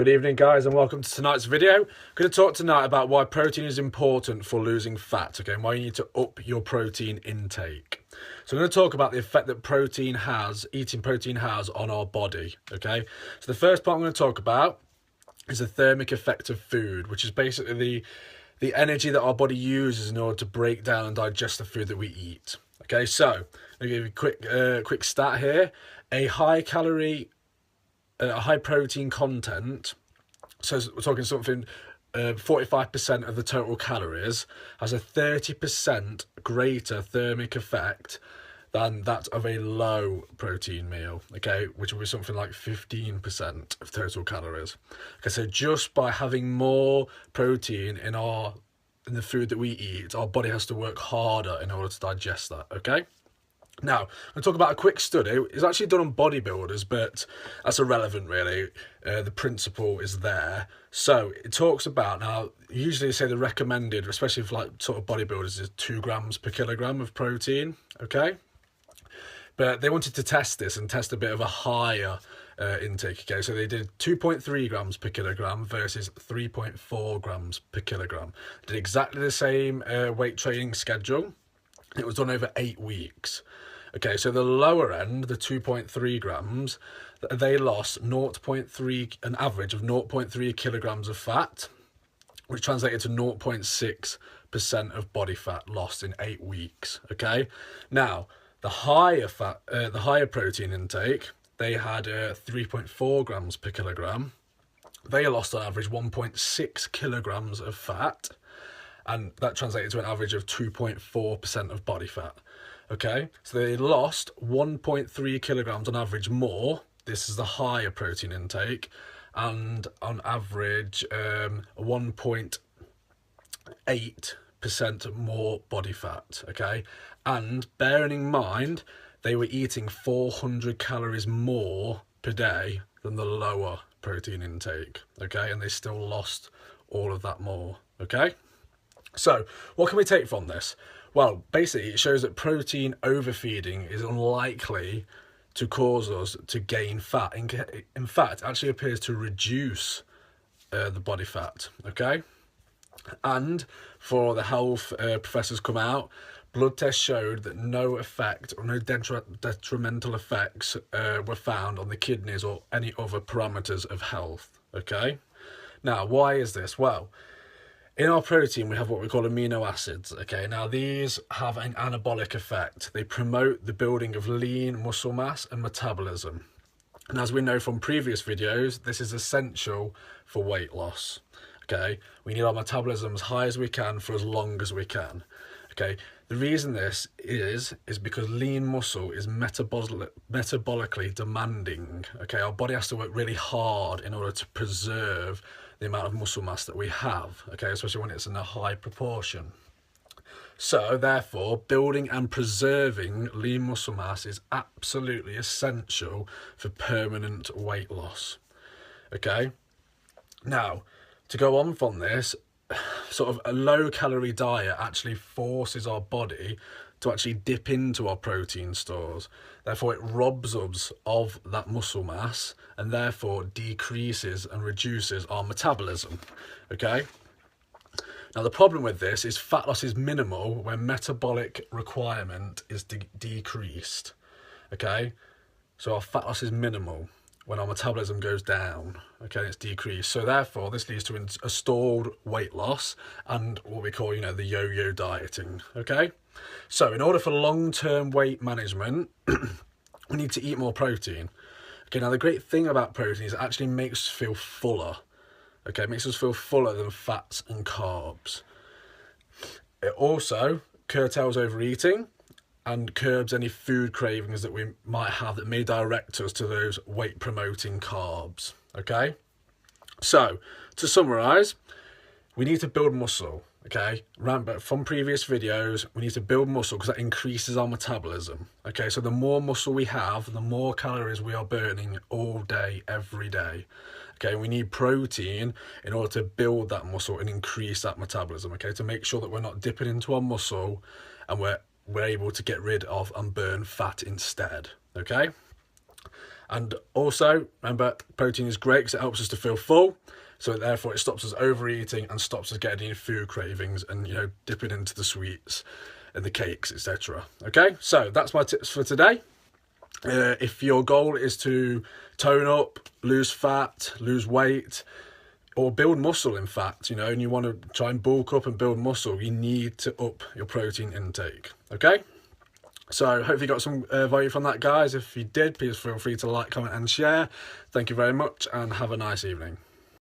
Good evening, guys, and welcome to tonight's video. I'm going to talk tonight about why protein is important for losing fat, okay, and why you need to up your protein intake. So I'm going to talk about the effect that eating protein has on our body, okay. So the first part I'm going to talk about is the thermic effect of food, which is basically the energy that our body uses in order to break down and digest the food that we eat. Okay, so I'm going to give you a quick stat here. A high protein content, so we're talking something 45% of the total calories, has a 30% greater thermic effect than that of a low protein meal, okay, which will be something like 15% of total calories. Okay, so just by having more protein in the food that we eat, our body has to work harder in order to digest that, okay? Now, I'm going to talk about a quick study. It's actually done on bodybuilders, but that's irrelevant, really. The principle is there. So it talks about, now, usually they say the recommended, especially for like sort of bodybuilders, is 2 grams per kilogram of protein, okay? But they wanted to test this and test a bit of a higher intake, okay? So they did 2.3 grams per kilogram versus 3.4 grams per kilogram. Did exactly the same weight training schedule. It was done over 8 weeks. Okay, so the lower end, the 2.3 grams, they lost an average of 0.3 kilograms of fat, which translated to 0.6% of body fat lost in 8 weeks. Okay, now the higher protein intake, they had 3.4 grams per kilogram. They lost on average 1.6 kilograms of fat, and that translated to an average of 2.4% of body fat. Okay, so they lost 1.3 kilograms on average more. This is the higher protein intake, and on average 1.8% more body fat. Okay, and bearing in mind they were eating 400 calories more per day than the lower protein intake. Okay, and they still lost all of that more. Okay. So, what can we take from this? Well, basically, it shows that protein overfeeding is unlikely to cause us to gain fat. In fact, it actually appears to reduce the body fat, okay? And for the health professors come out, blood tests showed that no effect or no detrimental effects were found on the kidneys or any other parameters of health, okay? Now, why is this? Well, in our protein, we have what we call amino acids, okay? Now, these have an anabolic effect. They promote the building of lean muscle mass and metabolism. And as we know from previous videos, this is essential for weight loss, okay? We need our metabolism as high as we can for as long as we can, okay? The reason this is because lean muscle is metabolically demanding, okay? Our body has to work really hard in order to preserve the amount of muscle mass that we have, okay, especially when it's in a high proportion. So, therefore, building and preserving lean muscle mass is absolutely essential for permanent weight loss, okay? Now, to go on from this, sort of a low-calorie diet actually forces our body to actually dip into our protein stores. Therefore, it robs us of that muscle mass and therefore decreases and reduces our metabolism, okay? Now, the problem with this is fat loss is minimal when metabolic requirement is decreased, okay? So our fat loss is minimal when our metabolism goes down, okay, it's decreased. So therefore, this leads to a stalled weight loss and what we call, the yo-yo dieting, okay? So in order for long-term weight management, we need to eat more protein. Okay, now the great thing about protein is it actually makes us feel fuller. Okay, it makes us feel fuller than fats and carbs. It also curtails overeating and curbs any food cravings that we might have that may direct us to those weight-promoting carbs. Okay? So, to summarise, we need to build muscle. Okay, but from previous videos, we need to build muscle because that increases our metabolism. Okay, so the more muscle we have, the more calories we are burning all day, every day. Okay, we need protein in order to build that muscle and increase that metabolism. Okay, to make sure that we're not dipping into our muscle and we're able to get rid of and burn fat instead. Okay, And also, remember, protein is great because it helps us to feel full. So therefore, it stops us overeating and stops us getting any food cravings and, you know, dipping into the sweets and the cakes, etc. Okay, so that's my tips for today. If your goal is to tone up, lose fat, lose weight, or build muscle, in fact, you know, and you want to try and bulk up and build muscle, you need to up your protein intake. Okay, so hopefully you got some value from that, guys. If you did, please feel free to like, comment and share. Thank you very much and have a nice evening.